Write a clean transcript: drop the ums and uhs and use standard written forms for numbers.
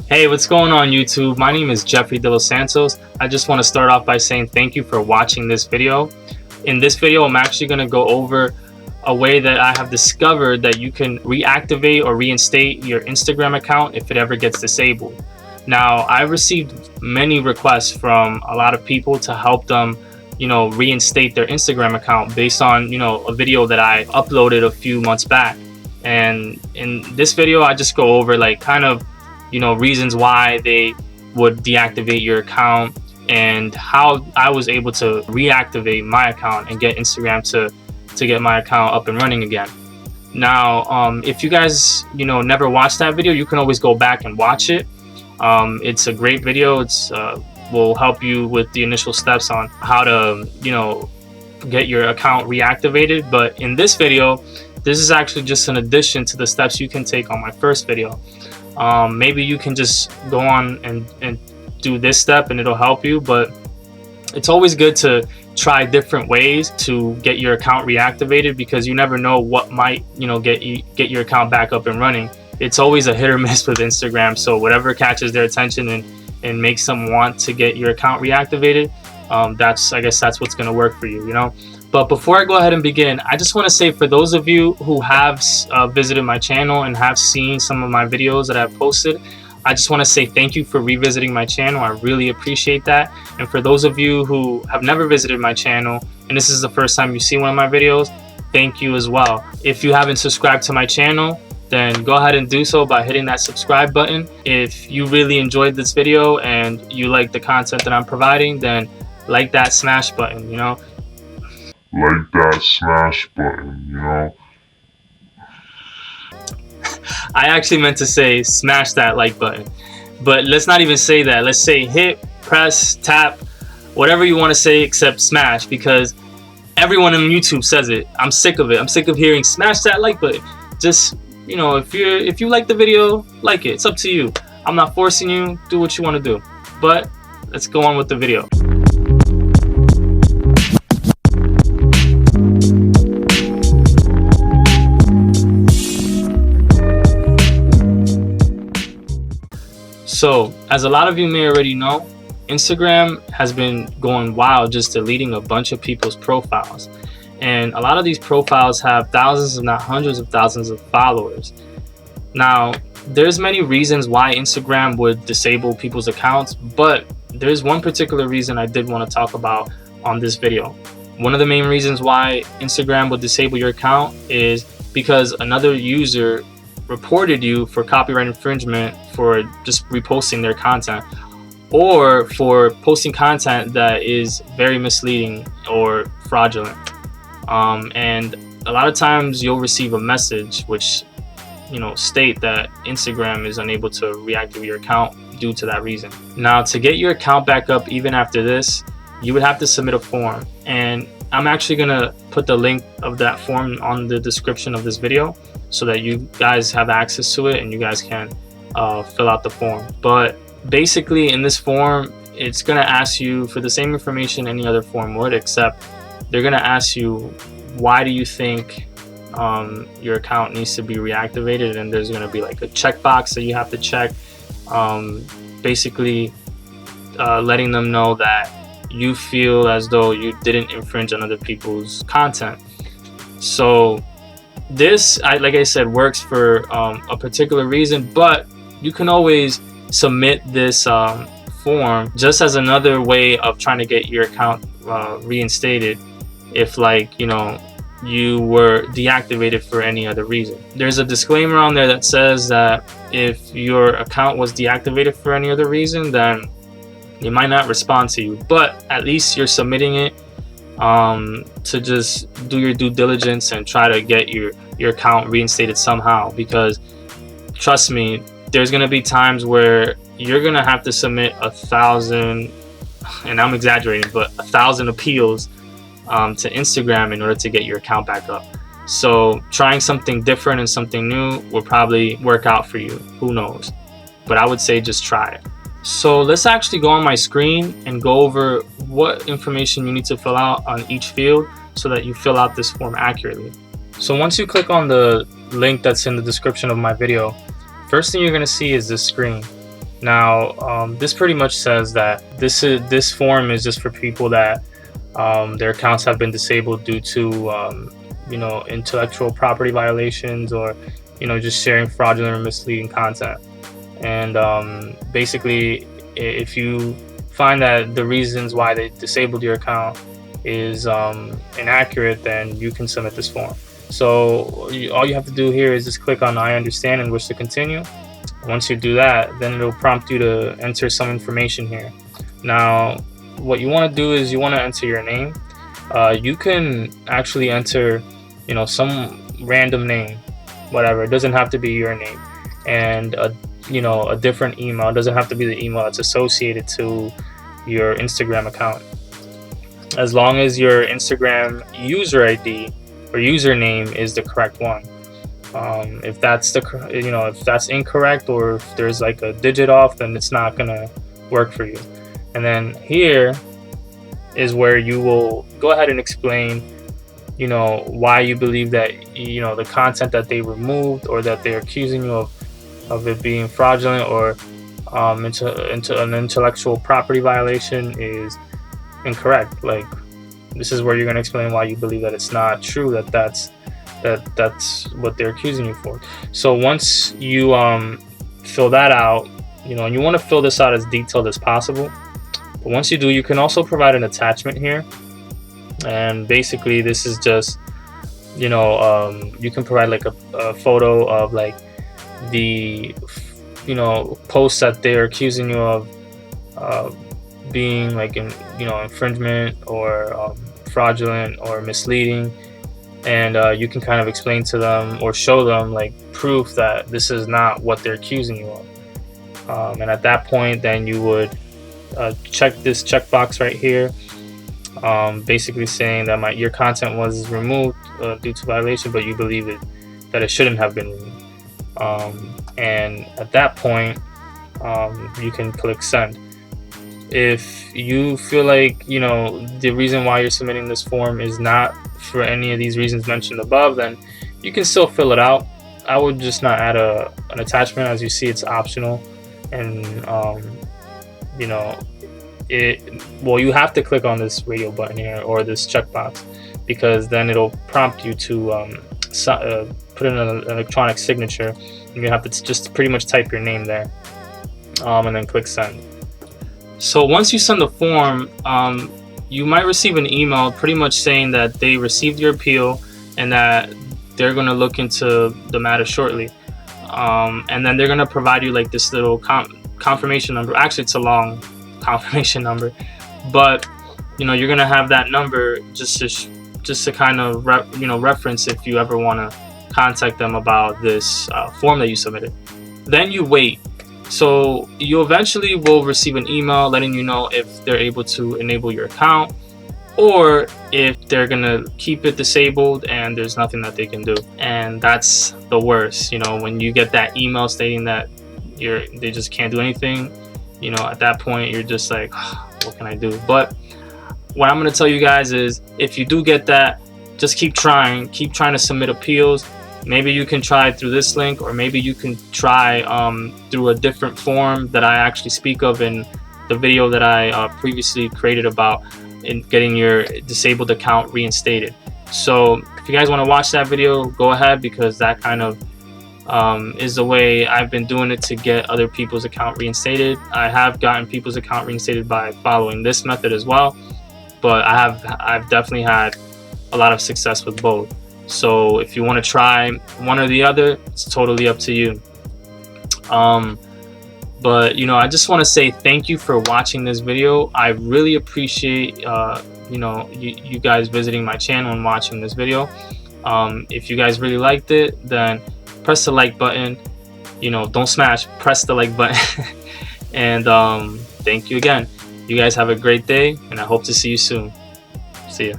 Hey, what's going on YouTube? My name is Jeffrey De Los Santos. I just want to start off by saying thank you for watching this video. In this video, I'm actually going to go over a way that I have discovered that you can reactivate or reinstate your Instagram account if it ever gets disabled. Now, I received many requests from a lot of people to help them, reinstate their Instagram account based on, a video that I uploaded a few months back. And in this video, I just go over reasons why they would deactivate your account and how I was able to reactivate my account and get Instagram to get my account up and running again. Now, if you guys never watched that video, you can always go back and watch it. It's a great video. It's will help you with the initial steps on how to get your account reactivated. But in this video, this is actually just an addition to the steps you can take on my first video. Maybe you can just go on and do this step and it'll help you, but it's always good to try different ways to get your account reactivated, because you never know what might get your account back up and running. It's always a hit or miss with Instagram, so whatever catches their attention and makes them want to get your account reactivated, I guess that's what's going to work for you, But before I go ahead and begin, I just want to say, for those of you who have visited my channel and have seen some of my videos that I've posted, I just want to say thank you for revisiting my channel. I really appreciate that. And for those of you who have never visited my channel and this is the first time you see one of my videos, thank you as well. If you haven't subscribed to my channel, then go ahead and do so by hitting that subscribe button. If you really enjoyed this video and you like the content that I'm providing, then like that smash button, Like that smash button, I actually meant to say smash that like button, but let's not even say that. Let's say hit, press, tap, whatever you want to say except smash, because everyone on YouTube says it. I'm sick of it. I'm sick of hearing smash that like button. Just, if you like the video, like it. It's up to you. I'm not forcing you. Do what you want to do. But let's go on with the video. So, as a lot of you may already know, Instagram has been going wild just deleting a bunch of people's profiles. And a lot of these profiles have thousands, if not hundreds of thousands of followers. Now, there's many reasons why Instagram would disable people's accounts, but there's one particular reason I did want to talk about on this video. One of the main reasons why Instagram would disable your account is because another user reported you for copyright infringement for just reposting their content, or for posting content that is very misleading or fraudulent. And a lot of times you'll receive a message which state that Instagram is unable to reactivate your account due to that reason. Now, to get your account back up even after this, you would have to submit a form, and I'm actually gonna put the link of that form on the description of this video so that you guys have access to it and you guys can fill out the form. But basically, in this form, it's gonna ask you for the same information any other form would, except they're gonna ask you, why do you think your account needs to be reactivated? And there's gonna be like a checkbox that you have to check, basically letting them know that you feel as though you didn't infringe on other people's content. So this, like I said, works for a particular reason, but you can always submit this form just as another way of trying to get your account reinstated if you were deactivated for any other reason. There's a disclaimer on there that says that if your account was deactivated for any other reason, then they might not respond to you, but at least you're submitting it to just do your due diligence and try to get your account reinstated somehow. Because trust me, there's gonna be times where you're gonna have to submit 1,000, and I'm exaggerating, but 1,000 appeals to Instagram in order to get your account back up. So trying something different and something new will probably work out for you. Who knows? But I would say just try it. So let's actually go on my screen and go over what information you need to fill out on each field so that you fill out this form accurately. So once you click on the link that's in the description of my video, first thing you're going to see is this screen. Now, this pretty much says that this form is just for people that their accounts have been disabled due to intellectual property violations, or just sharing fraudulent or misleading content. And basically, if you find that the reasons why they disabled your account is inaccurate, then you can submit this form. So all you have to do here is just click on I understand and wish to continue. Once you do that, then it'll prompt you to enter some information here. Now, what you want to do is you want to enter your name. You can actually enter some random name, whatever. It doesn't have to be your name, and a different email. It doesn't have to be the email that's associated to your Instagram account. As long as your Instagram user ID or username is the correct one. If that's if that's incorrect, or if there's like a digit off, then it's not gonna work for you. And then here is where you will go ahead and explain why you believe that the content that they removed, or that they're accusing you of it being fraudulent, or into an intellectual property violation, is incorrect. Like, this is where you're going to explain why you believe that it's not true, that's what they're accusing you for. So once you fill that out, and you want to fill this out as detailed as possible. But once you do, you can also provide an attachment here. And basically this is just you can provide like a photo of like the posts that they're accusing you of being like infringement, or fraudulent or misleading. And you can kind of explain to them or show them like proof that this is not what they're accusing you of. And at that point, then you would check this checkbox right here, basically saying that your content was removed due to violation, but you believe that it shouldn't have been removed. And at that point, you can click send. If you feel like the reason why you're submitting this form is not for any of these reasons mentioned above, then you can still fill it out. I would just not add an attachment. As you see, it's optional. And you have to click on this radio button here, or this checkbox, because then it'll prompt you to put in an electronic signature, and you have to just pretty much type your name there, and then click send. So once you send the form, you might receive an email pretty much saying that they received your appeal and that they're going to look into the matter shortly. And then they're going to provide you like this little confirmation number. Actually, it's a long confirmation number, but you're going to have that number just to kind of reference if you ever want to contact them about this form that you submitted. Then you wait. So you eventually will receive an email letting you know if they're able to enable your account, or if they're gonna keep it disabled and there's nothing that they can do. And that's the worst, when you get that email stating that they just can't do anything. At that point you're just like, what can I do? But what I'm gonna tell you guys is, if you do get that, just keep trying to submit appeals. Maybe you can try through this link, or maybe you can try through a different form that I actually speak of in the video that I previously created about in getting your disabled account reinstated. So if you guys want to watch that video, go ahead, because that kind of is the way I've been doing it to get other people's account reinstated. I have gotten people's account reinstated by following this method as well, but I've definitely had a lot of success with both. So if you want to try one or the other, it's totally up to you. But I just want to say thank you for watching this video. I really appreciate you guys visiting my channel and watching this video. If you guys really liked it, then press the like button. Don't smash, press the like button. And thank you again. You guys have a great day, and I hope to see you soon. See ya.